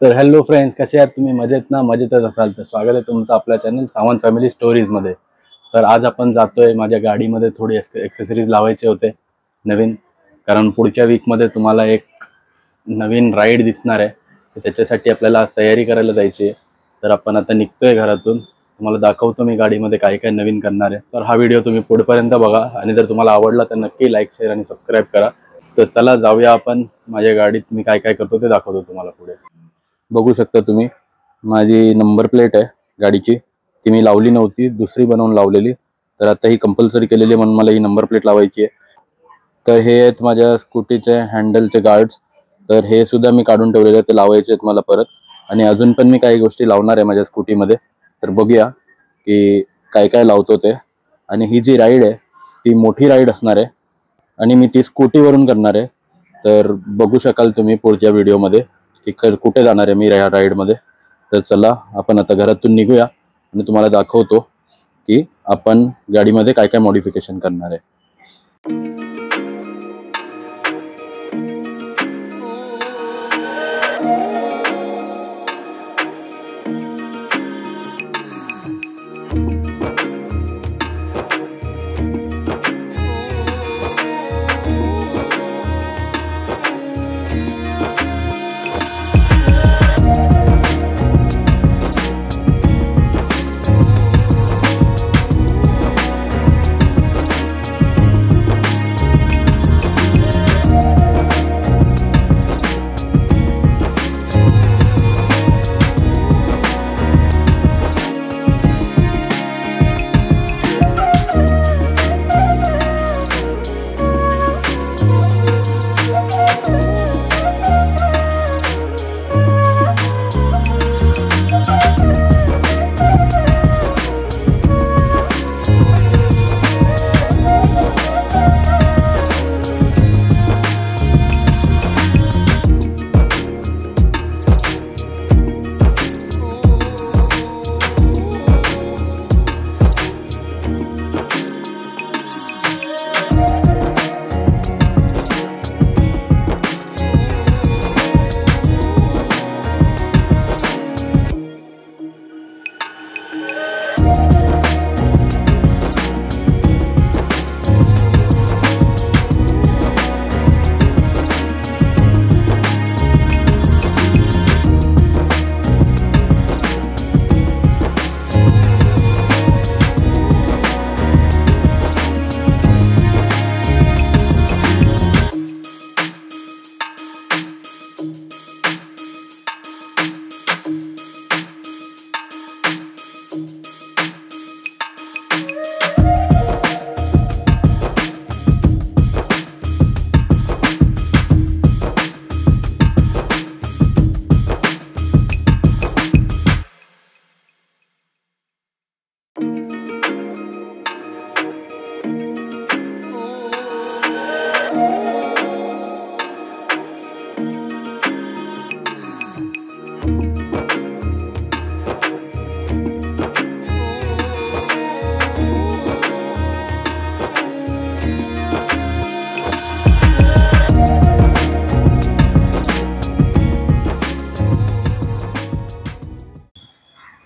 तर hello friends, कसे आहात तुम्ही? मजेत ना? मजेतच असाल तर स्वागत आहे तुमचं आपल्या चॅनल सावंत फॅमिली स्टोरीजमध्ये. तर आज आपण जातोय, माझ्या गाडीमध्ये थोडी एक्सेसरीज लावायचे होते नवीन, कारण पुढच्या वीकमध्ये तुम्हाला एक नवीन राईड दिसणार आहे. तर त्याच्यासाठी आपल्याला आज तयारी करायला जायची आहे. तर आपण आता निघतोय घरातून. तुम्हाला दाखवतो मी गाडीमध्ये काय काय नवीन करणार आहे. तर हा व्हिडिओ तुम्ही पुढेपर्यंत बघा आणि जर तुम्हाला आवडला तर नक्की लाईक, शेअर आणि सबस्क्राईब करा. तर चला जाऊया आपण. माझ्या गाडीत मी काय काय करतो ते दाखवतो तुम्हाला पुढे. बघू शकता तुम्ही, माझी नंबर प्लेट आहे गाडीची, ती मी लावली नव्हती, दुसरी बनवून लावलेली. तर आता ही कंपल्सरी केलेली आहे म्हणून मला ही नंबर प्लेट लावायची आहे. तर हे आहेत माझ्या स्कूटीचे हँडलचे गार्ड्स. तर हे सुद्धा मी काढून ठेवलेले आहेत, ते लावायचे आहेत मला परत. आणि अजून पण मी काही गोष्टी लावणार आहे माझ्या स्कूटीमध्ये. तर बघूया की काय काय लावतो ते. आणि ही जी राईड आहे ती मोठी राईड असणार आहे आणि मी ती स्कूटीवरून करणार आहे. तर बघू शकाल तुम्ही पुढच्या व्हिडिओमध्ये की कुठे जाणार आहे मी या राईडमध्ये. तर चला आपण आता घरातून निघूया आणि तुम्हाला दाखवतो की आपण गाडीमध्ये काय काय मॉडिफिकेशन करणार आहे.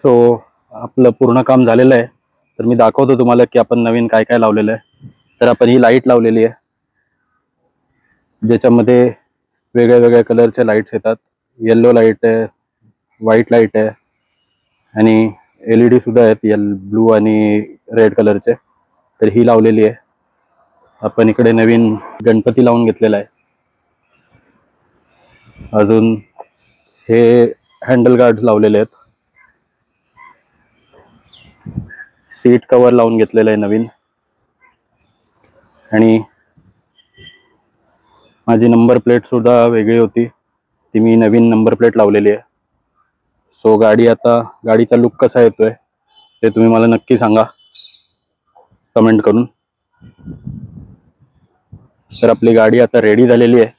सो आपलं पूर्ण काम झालेलं आहे. तर मी दाखवतो तुम्हाला की आपण नवीन काय काय लावलेलं आहे. तर आपण ही लाईट लावलेली आहे, ज्याच्यामध्ये वेगळ्या वेगळ्या कलरचे लाईट्स येतात. येल्लो लाईट आहे, व्हाईट लाईट आहे आणि LED सुद्धा आहेत, ब्लू आणि रेड कलरचे. तर ही लावलेली आहे. आपण इकडे नवीन गणपती लावून घेतलेला आहे. अजून हे हँडल गार्ड लावलेले आहेत. सीट कवर लावून घेतलेलं आहे नवीन. आणि माझी नंबर प्लेट सुद्धा वेगळी होती, ती मी नवीन नंबर प्लेट लावलेली आहे. सो गाडीचा लुक कसा येतोय ते तुम्ही मला नक्की सांगा कमेंट करून. तर आपली गाडी आता रेडी झालेली आहे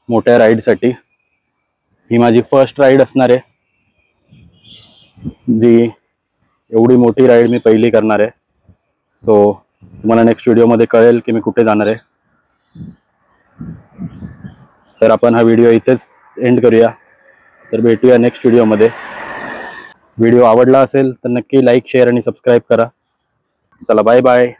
मोठ्या राईडसाठी. ही माझी फर्स्ट राईड असणार आहे, जी एवढी मोठी राईड मी पहिली करणार आहे. सो तुम्हाला नेक्स्ट व्हिडिओमध्ये कळेल की मी कुठे जाणार आहे. तर आपण हा व्हिडिओ इथेच एंड करूया. तर भेटूया नेक्स्ट व्हिडिओमध्ये. व्हिडिओ आवडला असेल तर नक्की लाईक शेअर आणि सबस्क्राईब करा. चला बाय बाय.